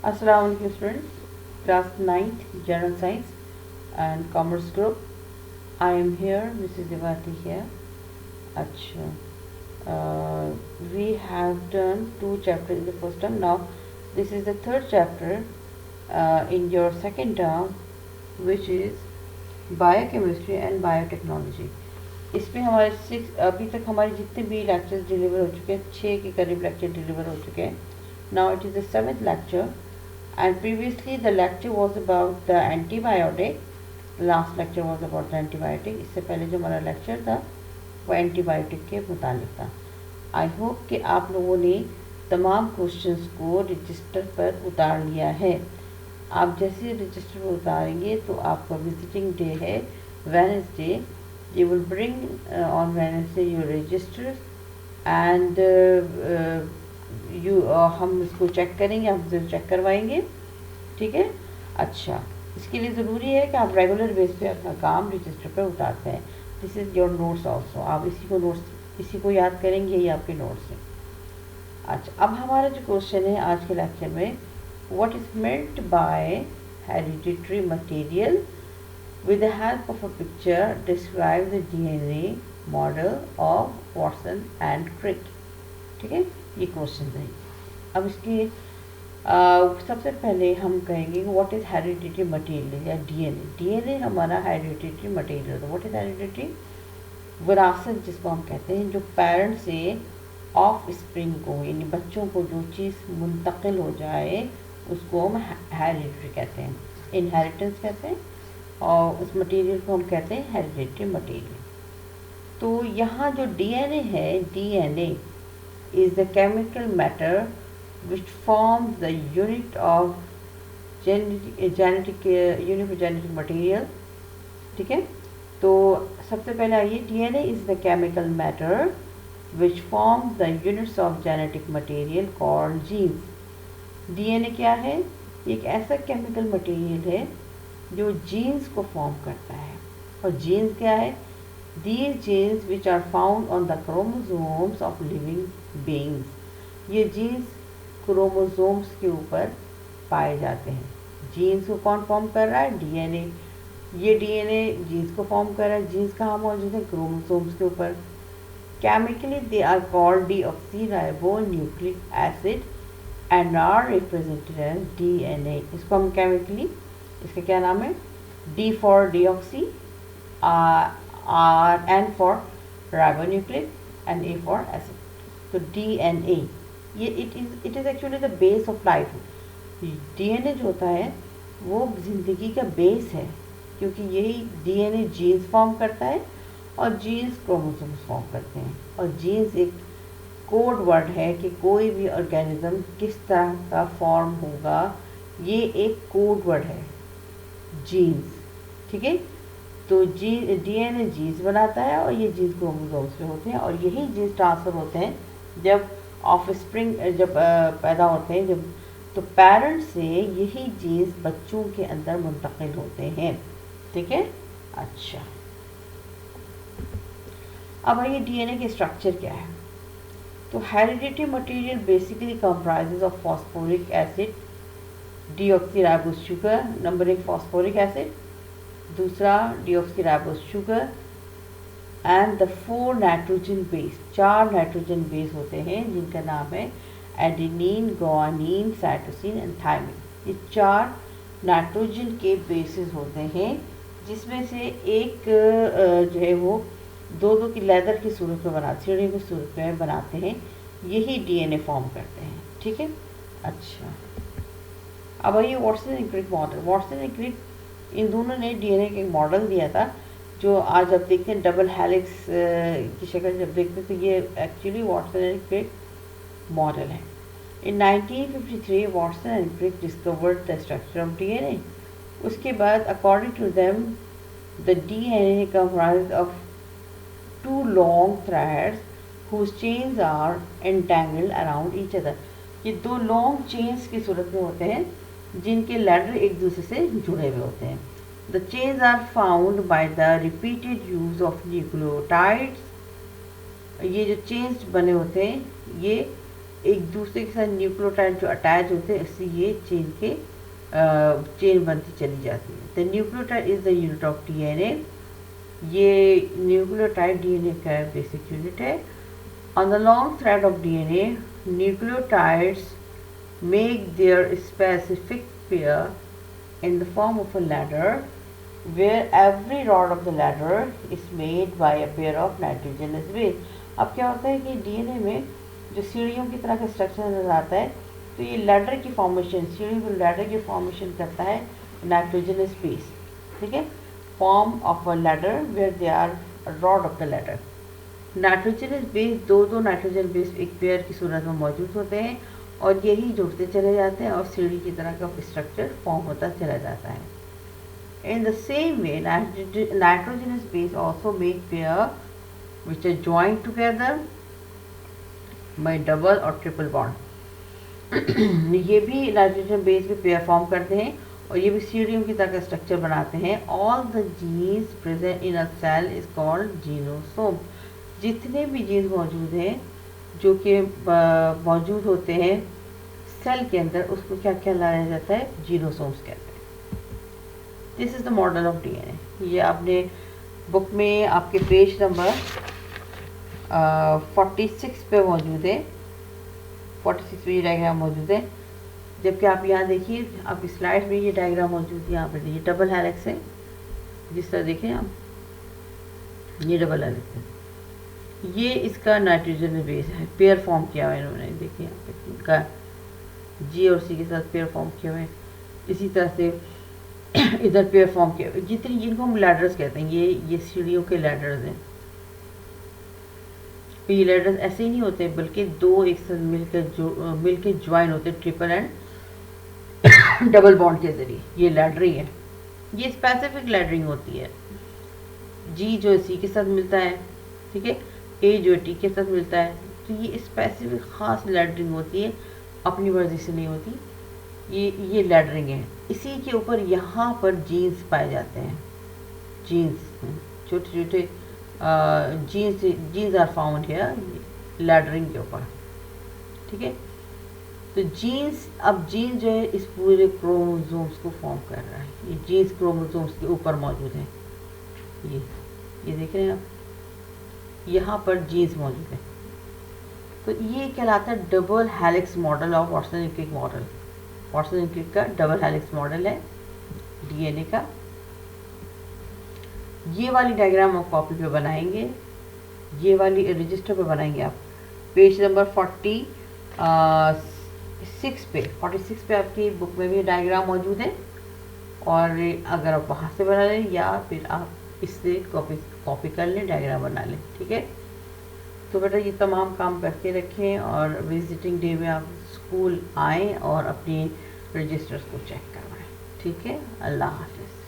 Assalamu alaikum students, class 9th General Science and Commerce Group. I am here, Mrs. Devati here. Acha. We have done 2 chapters in the first term. Now this is the third chapter in your second term, which is Biochemistry and Biotechnology. इसमें हमारे अभी तक हमारे जितने भी lectures deliver हो चुके हैं, 6 के करीब लेक्चर डिलीवर हो चुके हैं. Now it is the 7th lecture, and previously the lecture was about the antibiotic. Last lecture was about the antibiotic. इससे पहले जो हमारा लेक्चर था वो एंटीबायोटिक के मुतालिक था. आई होप कि आप लोगों ने तमाम क्वेश्चंस को रजिस्टर पर उतार लिया है. आप जैसे रजिस्टर पर उतारेंगे तो आपका विजिटिंग डे है Wednesday. You will bring on Wednesday your registers and हम इसको चेक करेंगे, हम चेक करवाएंगे. ठीक है. अच्छा, इसके लिए ज़रूरी है कि आप रेगुलर बेस पे अपना काम रजिस्टर पर उतारते हैं. This is your notes also. आप इसी को याद करेंगे, ये आपके नोट्स हैं. अच्छा, अब हमारा जो क्वेश्चन है आज के लेक्चर में, what is meant by hereditary material. With the help of a picture, describe the DNA model of Watson and Crick. ठीक है, ये क्वेश्चन है. अब इसके सबसे पहले हम कहेंगे व्हाट इज़ हेरिडिटरी मटेरियल या डीएनए. डीएनए हमारा हेरिडिटरी मटेरियल है. What is hereditary? विरासत जिसको हम कहते हैं, जो पेरेंट से ऑफ स्प्रिंग को यानी बच्चों को जो चीज़ मुंतकिल हो जाए उसको हम हेरिडिटरी कहते हैं, इनहेरिटेंस कहते हैं, और उस मटेरियल को हम कहते हैं हेरिडिटरी मटेरियल. तो यहाँ जो डीएनए है, DNA is the chemical matter which forms the unit of genetic material. ठीक है. तो सबसे पहले आइए, DNA is the chemical matter which forms the units of genetic material called jeans. DNA क्या है? एक ऐसा केमिकल मटेरियल है जो जीन्स को फॉर्म करता है. और जीन्स क्या है? These genes which are found on the chromosomes of living beings. ये जीन्स क्रोमोसोम्स के ऊपर पाए जाते हैं. जीन्स को कौन फॉर्म कर रहा है? डीएनए. ये डीएनए जीन्स को फॉर्म कर रहा है. जीन्स कहाँ मौजूद है? क्रोमोसोम्स के ऊपर. Chemically they are called deoxy nucleic acid and are represented as DNA. इसको हम केमिकली, इसका क्या नाम है? D for deoxy, R N for ribonucleic and A for acid. तो डीएनए ये it is actually the base of life. DNA जो होता है वो ज़िंदगी का बेस है, क्योंकि यही डीएनए जीन्स फॉर्म करता है और जीन्स क्रोमोसोम्स फॉर्म करते हैं. और जीन्स एक कोड वर्ड है कि कोई भी ऑर्गेनिज्म किस तरह का फॉर्म होगा, ये एक कोड वर्ड है, जीन्स. ठीक है. तो डीएनए जीन्स बनाता है और ये जीन्स क्रोमोसोम्स पे होते हैं, और यही जीन्स ट्रांसफ़र होते हैं जब ऑफस्प्रिंग जब पैदा होते हैं, जब तो पेरेंट्स से यही जीन्स बच्चों के अंदर मुंतकिल होते हैं. ठीक है. अच्छा, अब आइए डीएनए के स्ट्रक्चर क्या है. तो hereditary material basically comprises of phosphoric acid, deoxyribose sugar, number 1 phosphoric acid, दूसरा deoxyribose sugar and the 4 nitrogen base. 4 nitrogen base होते हैं जिनका नाम है adenine, guanine, cytosine and thymine. ये 4 नाइट्रोजन के बेसिस होते हैं, जिसमें से एक जो है वो दो की लेदर की सूरत में बनाते, सीढ़ी की सूरत में बनाते हैं. यही डीएनए फॉर्म करते हैं. ठीक है. अच्छा, अब आइए Watson and Crick model. Watson and Crick इन दोनों ने डीएनए का एक मॉडल दिया था, जो आज आप देखते हैं डबल हेलिक्स की शक्ल जब देखते हैं, तो ये actually Watson and Crick model है. In 1953 Watson and Crick discovered the structure of DNA. उसके बाद according to them the DNA comprise of 2 long threads whose chains are entangled around each other. ये 2 लॉन्ग चेन्स की सूरत में होते हैं जिनके लैडर एक दूसरे से जुड़े हुए होते हैं. The chains are found by the repeated use of nucleotides. ये जो चेन्स बने होते हैं ये एक दूसरे के साथ न्यूक्लियोटाइड जो अटैच होते हैं, इससे ये चेन बनती चली जाती है। The nucleotide is the unit of DNA. ये न्यूक्लियोटाइड डीएनए का बेसिक यूनिट है। On the long thread of DNA, nucleotides make their specific pair in the form of a ladder, where every rod of the ladder is made by a pair of nitrogenous base। अब क्या होता है कि DNA में जो सीढ़ियों की तरह का स्ट्रक्चर नजर आता है, तो ये लैडर की फॉर्मेशन, सीढ़ी को लैडर की फॉर्मेशन करता है नाइट्रोजनस बेस। ठीक है, form of a ladder where they are rod of the ladder. Nitrogenous base दो नाइट्रोजन बेस एक पेयर की सूरत में मौजूद होते हैं और यही जुड़ते चले जाते हैं और सीढ़ी की तरह का स्ट्रक्चर फॉर्म होता चला जाता है। In the same way nitrogenous base also make pair which are joint together by double और ट्रिपल बॉन्ड। ये भी नाइट्रोजन बेस भी पेयर फॉर्म करते हैं और ये भी सीढ़ियों की तरह का स्ट्रक्चर बनाते हैं। All the genes present in a cell is called genosome. जितने भी जीन्स मौजूद हैं जो कि मौजूद होते हैं सेल के अंदर, उसको क्या क्या लाया जाता है, जीनोसोम्स कहते हैं। This is the model of DNA. ये आपने बुक में आपके पेज नंबर 46 पे मौजूद है। 46 पे ये डायग्राम मौजूद है। जबकि आप यहाँ देखिए, आपकी स्लाइड में ये डायग्राम मौजूद है। यहाँ पर ये डबल हेलिक्स है, जिस तरह देखें आप, ये डबल हेलिक्स है। ये इसका नाइट्रोजन बेस है, पेयर फॉर्म किया हुआ है इन्होंने। देखिए यहाँ पे इनका जी और सी के साथ पेयर फॉर्म किया हुआ है। इसी तरह से इधर पेयर फॉर्म किया हुआ है। जितनी जिनको हम लैडर्स कहते हैं, ये सीढ़ियों के लैडर्स हैं। ये लैडर्स ऐसे ही नहीं होते, बल्कि दो एक साथ मिलकर ज्वाइन होते हैं ट्रिपल एंड डबल बॉन्ड के जरिए। ये लैडरिंग है, ये स्पेसिफिक लैडरिंग होती है। जी जो सी के साथ मिलता है, ठीक है, ए जो टी के साथ मिलता है, तो ये स्पेसिफिक ख़ास लैडरिंग होती है, अपनी मर्जी से नहीं होती। ये लैडरिंग है। इसी के ऊपर यहाँ पर जीन्स पाए जाते हैं। जीन्स छोटे छोटे genes are found here laddering के ऊपर। ठीक है, तो जीन्स, अब जीन्स जो है इस पूरे क्रोमोसोम्स को फॉर्म कर रहा है। ये जीन्स क्रोमोसोम्स के ऊपर मौजूद है। ये देख रहे हैं आप, यहाँ पर जीन्स मौजूद है। तो ये कहलाता है double helix model of Watson and Crick model. Watson and Crick का डबल हेलिक्स मॉडल है डीएनए का। ये वाली डायग्राम आप कॉपी पे बनाएंगे, ये वाली रजिस्टर पे बनाएंगे आप। पेज नंबर 46 पे आपकी बुक में भी डायग्राम मौजूद है। और अगर आप वहाँ से बना लें या फिर आप इससे कॉपी कर लें, डायग्राम बना लें। ठीक है, तो बेटा ये तमाम काम करके रखें और विजिटिंग डे में आप स्कूल आएँ और अपनी रजिस्टर्स को चेक करवाएं। ठीक है, अल्लाह हाफ़िज़।